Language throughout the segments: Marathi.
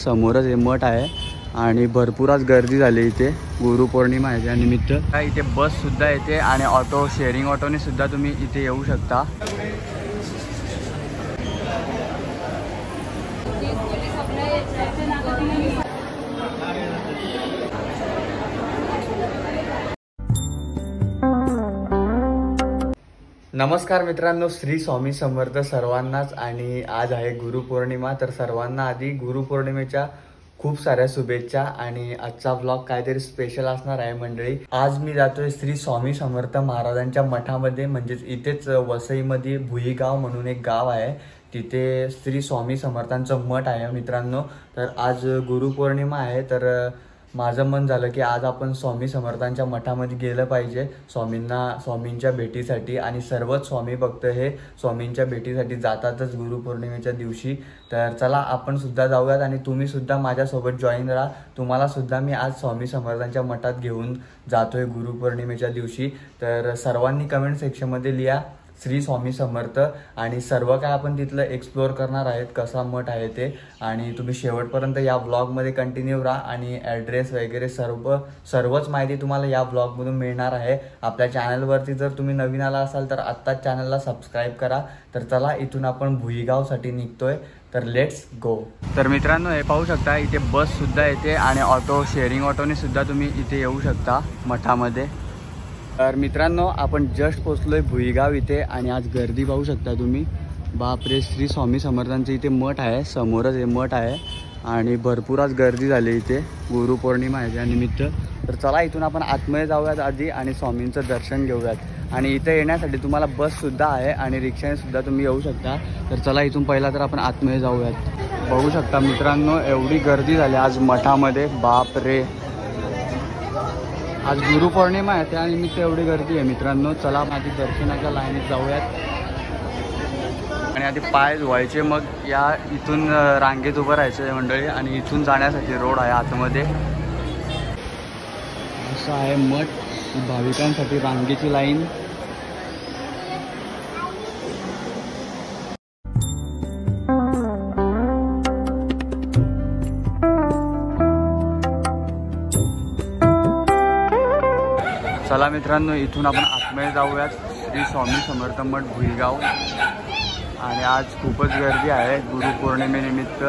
समोरच हे मठ आहे आणि भरपूर आज गर्दी झाली इथे गुरुपौर्णिमा आहे त्यानिमित्त। इथे बस सुद्धा येते आणि ऑटो शेअरिंग ऑटोने सुद्धा तुम्ही इथे येऊ शकता। नमस्कार मित्रांनो, श्री स्वामी समर्थ सर्वांनाच। आणि आज आहे गुरुपौर्णिमा, तर सर्वांना आधी गुरुपौर्णिमेच्या खूप साऱ्या शुभेच्छा। आणि आजचा व्लॉग काहीतरी स्पेशल असणार आहे मंडळी। आज मी जातोय श्री स्वामी समर्थ महाराजांच्या मठामध्ये, म्हणजेच इथेच वसईमध्ये भुईगाव म्हणून एक गाव आहे, तिथे श्री स्वामी समर्थांचं मठ आहे मित्रांनो। तर आज गुरुपौर्णिमा आहे, तर माझं मन झालं की आज आपण स्वामी समर्थांच्या मठामध्ये गेलं पाहिजे स्वामींच्या भेटीसाठी। आणि सर्वच स्वामी भक्त हे स्वामींच्या भेटीसाठी जातातच गुरुपौर्णिमेच्या दिवशी। तर चला आपण सुद्धा जाऊयात आणि तुम्ही सुद्धा माझ्यासोबत जॉईन राहा। तुम्हाला सुद्धा मी आज स्वामी समर्थांच्या मठात घेऊन जातोय गुरुपौर्णिमेच्या दिवशी। तर सर्वांनी कमेंट सेक्शनमध्ये लिहा श्री स्वामी समर्थ, आणि सर्व काय आपण तिथलं एक्सप्लोअर करणार आहेत, कसा मठ आहे ते। आणि तुम्ही शेवटपर्यंत या व्लॉगमध्ये कंटिन्यू राहा आणि ॲड्रेस वगैरे सर्वच माहिती तुम्हाला या व्लॉगमधून मिळणार आहे। आपल्या चॅनलवरती जर तुम्ही नवीन आला असाल तर आत्ताच चॅनलला सबस्क्राईब करा। तर चला इथून आपण भुईगावसाठी निघतोय, तर लेट्स गो। तर मित्रांनो हे पाहू शकता, इथे बस सुद्धा येते आणि ऑटो शेअरिंग ऑटोने सुद्धा तुम्ही इथे येऊ शकता मठामध्ये। तर मित्रांनो आपण जस्ट पोचलोय भुईगाव इथे आणि आज गर्दी पाहू शकता तुम्ही। बापरे, श्री स्वामी समर्थांचं इथे मठ आहे, समोरच हे मठ आहे आणि भरपूर आज गर्दी झाली इथे गुरुपौर्णिमा आहे त्यानिमित्त। तर चला इथून आपण आतमध्ये जाऊयात आधी आणि स्वामींचं दर्शन घेऊयात। आणि इथे येण्यासाठी तुम्हाला बससुद्धा आहे आणि रिक्षाने सुद्धा तुम्ही येऊ शकता। तर चला इथून पहिला तर आपण आतमध्ये जाऊयात। बघू शकता मित्रांनो एवढी गर्दी झाली आज मठामध्ये, बापरे। आज गुरुपौर्णिमा आहे त्यानिमित्त एवढी गर्दी आहे मित्रांनो। चला आधी दर्शनाच्या लाईनीत जाऊयात आणि आधी पाय धुवायचे, मग या इथून रांगेत उभं राहायचं मंडळी। आणि इथून जाण्यासाठी रोड आहे आतमध्ये, असं आहे मठ, भाविकांसाठी रांगेची लाईन। चला मित्रांनो इथून आपण आतमध्ये जाऊयात श्री स्वामी समर्थ मठ भुईगाव। आणि आज खूपच गर्दी आहे गुरुपौर्णिमेनिमित्त।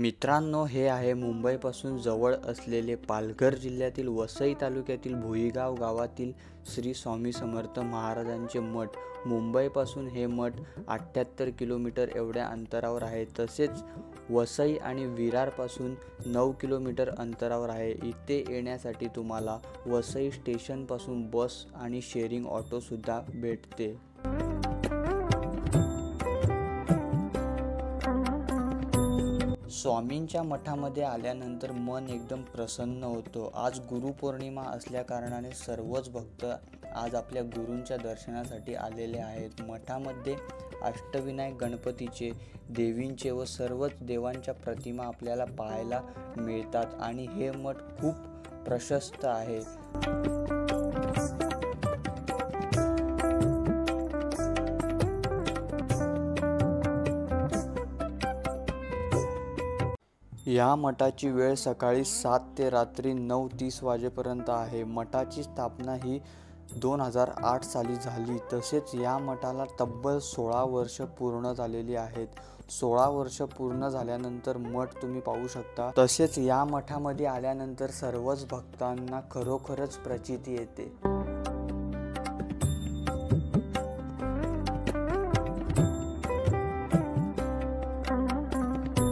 मित्रांनो हे आहे मुंबईपासून जवळ असलेले पालघर जिल्ह्यातील वसई तालुक्यातील भुईगाव गावातील श्री स्वामी समर्थ महाराजांचे मठ। मुंबईपासून हे मठ 78 किलोमीटर एवढ्या अंतरावर आहे। तसेच वसई आणि विरारपासून 9 किलोमीटर अंतरावर आहे। इथे येण्यासाठी तुम्हाला वसई स्टेशनपासून बस आणि शेअरिंग ऑटोसुद्धा भेटते। स्वामींच्या मठामध्ये आल्यानंतर मन एकदम प्रसन्न होतं। आज गुरुपौर्णिमा असल्याकारणाने सर्वच भक्त आज आपल्या गुरूंच्या दर्शनासाठी आलेले आहेत। मठामध्ये अष्टविनायक गणपतीचे, देवींचे व सर्वच देवांच्या प्रतिमा आपल्याला पाहायला मिळतात आणि हे मठ खूप प्रशस्त आहे। या मठाची वेळ सकाळी 7 ते रात्री 9:30 वाजेपर्यंत आहे। मठाची स्थापना ही 2008 साली झाली। तसेच या मठाला तब्बल 16 वर्ष पूर्ण झालेली आहेत। 16 वर्ष पूर्ण झाल्यानंतर मठ तुम्ही पाहू शकता। तसेच या मठामध्ये आल्यानंतर सर्वच भक्तांना खरोखरच प्रचिती येते।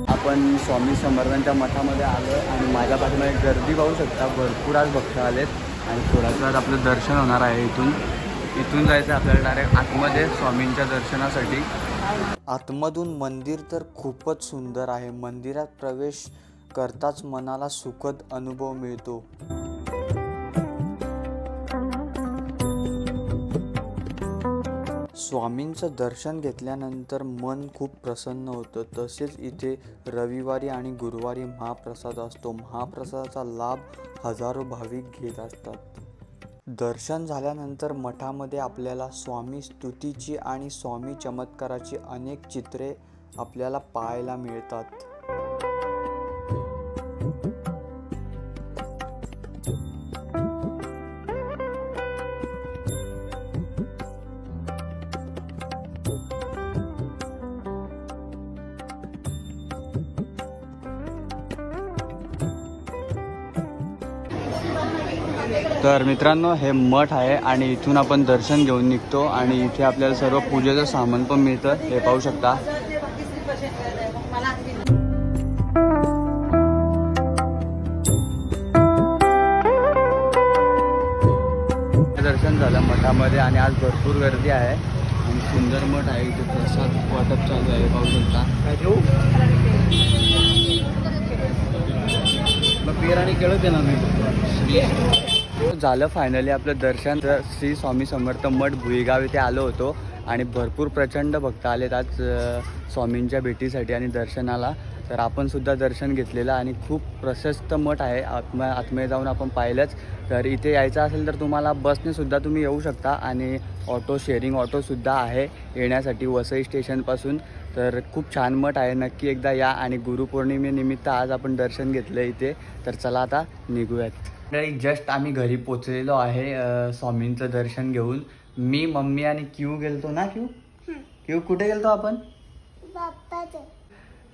आपण स्वामी समर्थांच्या मठामध्ये आलो आणि माझ्या पाठीमध्ये गर्दी पाहू शकता, भरपूर आज भक्त आलेत आणि थोड्याच वेळात आपलं दर्शन होणार आहे। इथून जायचं आपल्याला डायरेक्ट आतमध्ये स्वामींच्या दर्शनासाठी। आतमधून मंदिर तर खूपच सुंदर आहे। मंदिरात प्रवेश करताच मनाला सुखद अनुभव मिळतो। स्वामींचं दर्शन घेतल्यानंतर मन खूप प्रसन्न होतं। तसेच इथे रविवारी आणि गुरुवारी महाप्रसाद असतो। महाप्रसादाचा लाभ हजारो भाविक घेत असतात। दर्शन झाल्यानंतर मठामध्ये आपल्याला स्वामी स्तुतीची आणि स्वामी चमत्काराची अनेक चित्रे आपल्याला पाहायला मिळतात. तर मित्रांनो, हे मठ आहे आणि इथून आपण दर्शन घेऊन निघतो आणि इथे आपल्याला सर्व पूजेचं सामान पण मिळतं, हे पाहू शकता. दर्शन झालं मठामध्ये आणि आज भरपूर गर्दी आहे आणि सुंदर मठ आहे. इथे प्रसाद वाटप चालू आहे, पाहू शकता. बिराणी खेळत येणार नाही. झालं फायनली आपलं दर्शन. श्री स्वामी समर्थ मठ भुईगाव इथे आलो होतो आणि भरपूर प्रचंड भक्त आलेत आज स्वामींच्या भेटीसाठी आणि दर्शनाला. तर आपण सुद्धा दर्शन घेतलेलं आणि खूप प्रशस्त मठ आहे. आतमध्ये जाऊन आपण पाहिलंच. तर इथे यायचं असेल तर तुम्हाला बसने सुद्धा तुम्ही येऊ शकता आणि ऑटो शेअरिंग ऑटोसुद्धा आहे येण्यासाठी वसई स्टेशनपासून. तर खूप छान मठ आहे, नक्की एकदा या. आणि गुरुपौर्णिमेनिमित्त आज आपण दर्शन घेतलं इथे. तर चला आता निघूयात. जस्ट आम्ही घरी पोचलेलो आहे स्वामींचं दर्शन घेऊन. मी, मम्मी आणि क्यू गेलतो ना. क्यू कुठे गेलतो आपण?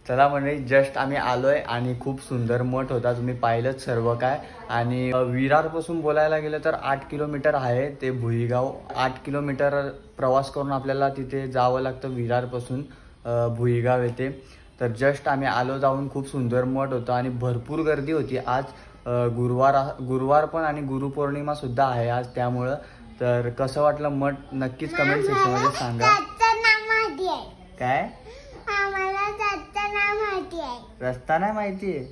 चला मंडळी, जस्ट आम्ही आलोय आणि खूप सुंदर मठ होता, तुम्ही पाहिलंच सर्व काय. आणि विरारपासून बोलायला गेलं तर 8 किलोमीटर आहे ते भुईगाव. 8 किलोमीटर प्रवास करून आपल्याला तिथे जावं लागतं विरारपासून भुईगाव येते. तर जस्ट आम्ही आलो जाऊन. खूप सुंदर मठ होतं आणि भरपूर गर्दी होती आज. गुरुवार पण आणि गुरुपौर्णिमा सुद्धा आहे आज, त्यामुळं. तर कसं वाटलं मठ नक्कीच कमेंट सेक्शनमध्ये सांगा. काय रस्ता नाही माहिती आहे?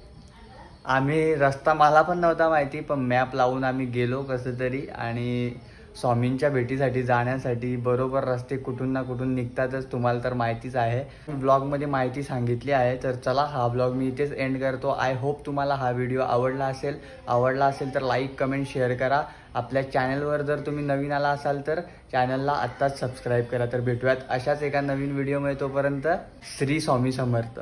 आम्ही रस्ता मला पण नव्हता माहिती, पण मॅप लावून आम्ही गेलो कसं तरी. आणि स्वामींच्या भेटीसाठी जाण्यासाठी बरोबर रस्ते कुठून ना कुठून निघतातच, तुम्हाला तर माहितीच आहे. ब्लॉगमध्ये माहिती सांगितली आहे. तर चला, हा ब्लॉग मी इथेच एंड करतो. आय होप तुम्हाला हा व्हिडिओ आवडला असेल तर लाईक, कमेंट, शेअर करा. आपल्या चॅनलवर जर तुम्ही नवीन आला असाल तर चॅनलला आत्ताच सबस्क्राईब करा. तर भेटूयात अशाच एका नवीन व्हिडिओमध्ये. तोपर्यंत श्री स्वामी समर्थ.